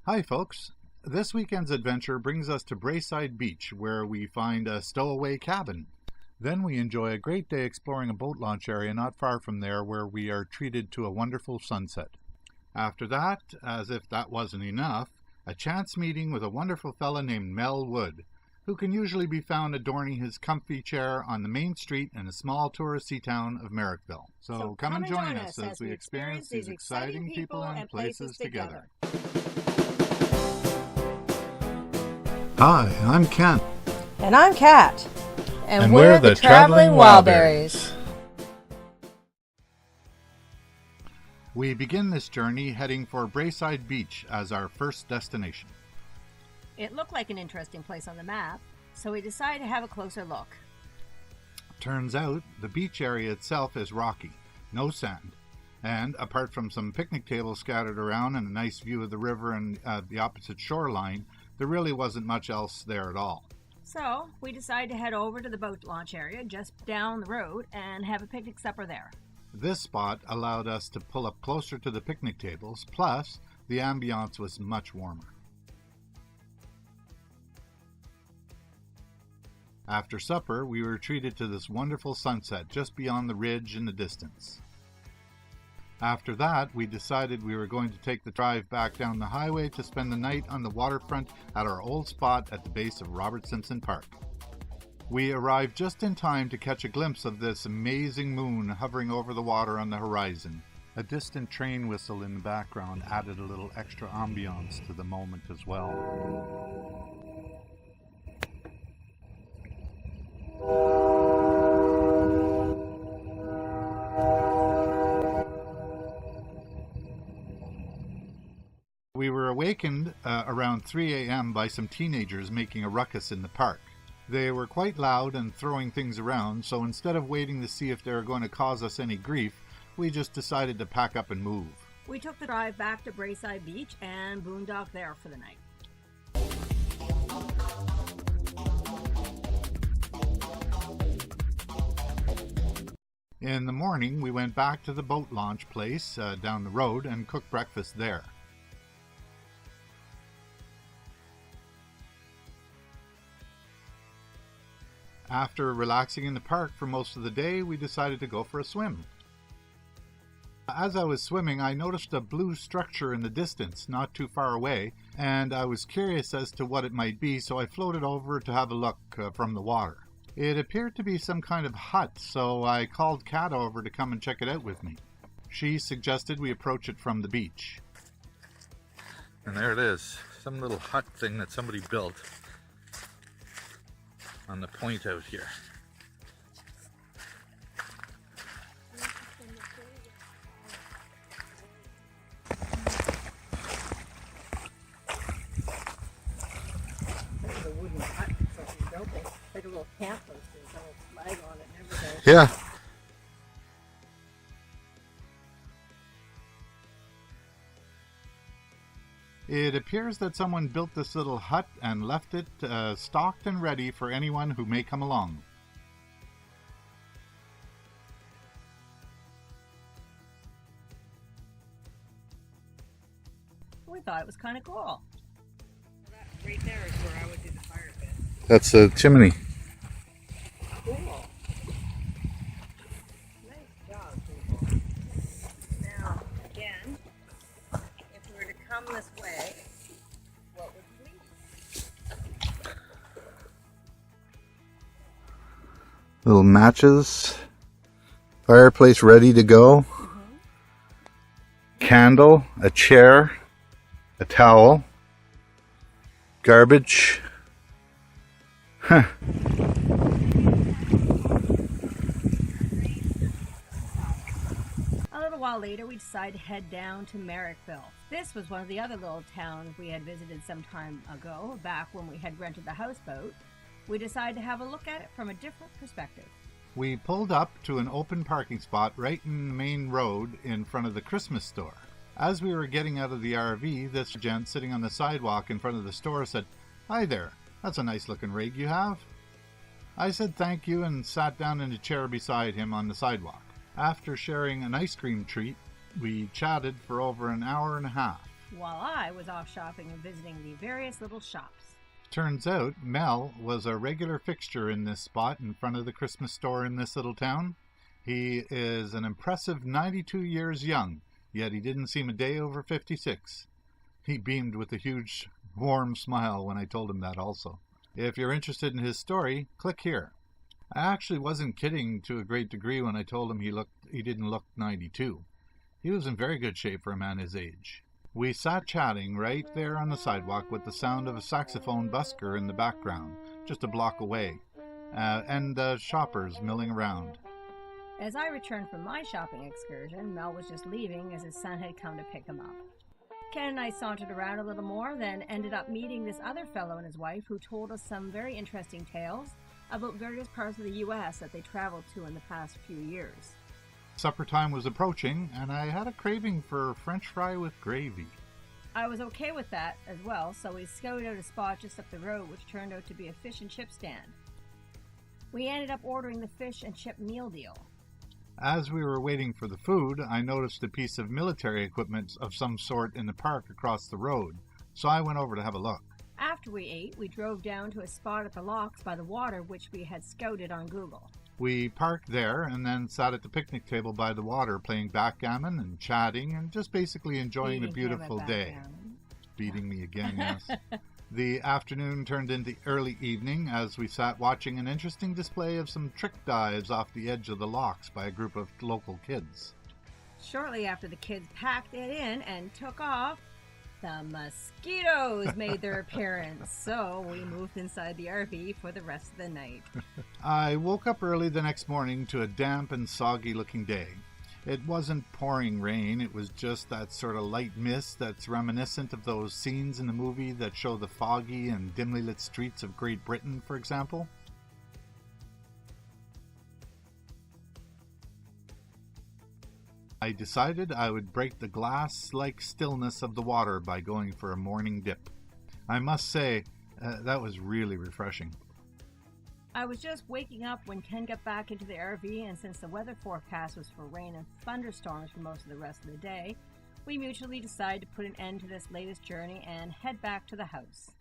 Hi folks, this weekend's adventure brings us to Braeside Beach where we find a stowaway cabin. Then we enjoy a great day exploring a boat launch area not far from there where we are treated to a wonderful sunset. After that, as if that wasn't enough, a chance meeting with a wonderful fella named Mel Wood, who can usually be found adorning his comfy chair on the main street in a small touristy town of Merrickville. So come and join us as we experience these exciting people and places together. Hi, I'm Ken. And I'm Kat. And we're the Traveling Wildberries. We begin this journey heading for Braeside Beach as our first destination. It looked like an interesting place on the map, so we decided to have a closer look. Turns out the beach area itself is rocky, no sand, and apart from some picnic tables scattered around and a nice view of the river and the opposite shoreline, there really wasn't much else there at all. So we decided to head over to the boat launch area just down the road and have a picnic supper there. This spot allowed us to pull up closer to the picnic tables, plus the ambiance was much warmer. After supper, we were treated to this wonderful sunset just beyond the ridge in the distance. After that, we decided we were going to take the drive back down the highway to spend the night on the waterfront at our old spot at the base of Robert Simpson Park. We arrived just in time to catch a glimpse of this amazing moon hovering over the water on the horizon. A distant train whistle in the background added a little extra ambiance to the moment as well. We were awakened around 3 a.m. by some teenagers making a ruckus in the park. They were quite loud and throwing things around, so instead of waiting to see if they were going to cause us any grief, we just decided to pack up and move. We took the drive back to Braeside Beach and boondocked there for the night. In the morning, we went back to the boat launch place down the road and cooked breakfast there. After relaxing in the park for most of the day, we decided to go for a swim. As I was swimming, I noticed a blue structure in the distance, not too far away, and I was curious as to what it might be, so I floated over to have a look from the water. It appeared to be some kind of hut, so I called Kat over to come and check it out with me. She suggested we approach it from the beach. And there it is, some little hut thing that somebody built on the point out here. This is a wooden hut, so we built it. Like a little camp post, there's a little flag on it and everything. Yeah. It appears that someone built this little hut and left it stocked and ready for anyone who may come along. We thought it was kind of cool. That right there is where I would do the fire pit. That's a chimney. Cool. Nice job, people. Now, again, if we were to come this way, what would we see? Little matches. Fireplace ready to go. Candle, a chair, a towel, garbage. Huh. A little while later, we decided to head down to Merrickville. This was one of the other little towns we had visited some time ago, back when we had rented the houseboat. We decided to have a look at it from a different perspective. We pulled up to an open parking spot right in the main road in front of the Christmas store. As we were getting out of the RV, this gent sitting on the sidewalk in front of the store said, "Hi there, that's a nice looking rig you have." I said thank you and sat down in a chair beside him on the sidewalk. After sharing an ice cream treat, we chatted for over an hour and a half. while I was off shopping and visiting the various little shops. Turns out Mel was a regular fixture in this spot in front of the Christmas store in this little town. He is an impressive 92 years young, yet he didn't seem a day over 56. He beamed with a huge, warm smile when I told him that also. If you're interested in his story, click here. I actually wasn't kidding to a great degree when I told him he didn't look 92. He was in very good shape for a man his age. We sat chatting right there on the sidewalk with the sound of a saxophone busker in the background, just a block away, and shoppers milling around. As I returned from my shopping excursion, Mel was just leaving as his son had come to pick him up. Ken and I sauntered around a little more, then ended up meeting this other fellow and his wife who told us some very interesting tales about various parts of the U.S. that they traveled to in the past few years. Supper time was approaching, and I had a craving for French fry with gravy. I was okay with that as well, so we scouted out a spot just up the road, which turned out to be a fish and chip stand. We ended up ordering the fish and chip meal deal. As we were waiting for the food, I noticed a piece of military equipment of some sort in the park across the road, so I went over to have a look. After we ate, we drove down to a spot at the locks by the water, which we had scouted on Google. We parked there and then sat at the picnic table by the water playing backgammon and chatting and just basically enjoying the beautiful day. Beating me again, yes. The afternoon turned into early evening as we sat watching an interesting display of some trick dives off the edge of the locks by a group of local kids. Shortly after the kids packed it in and took off, the mosquitoes made their appearance, so we moved inside the RV for the rest of the night. I woke up early the next morning to a damp and soggy looking day. It wasn't pouring rain, it was just that sort of light mist that's reminiscent of those scenes in the movie that show the foggy and dimly lit streets of Great Britain, for example. I decided I would break the glass-like stillness of the water by going for a morning dip. I must say, that was really refreshing. I was just waking up when Ken got back into the RV, and since the weather forecast was for rain and thunderstorms for most of the rest of the day, we mutually decided to put an end to this latest journey and head back to the house.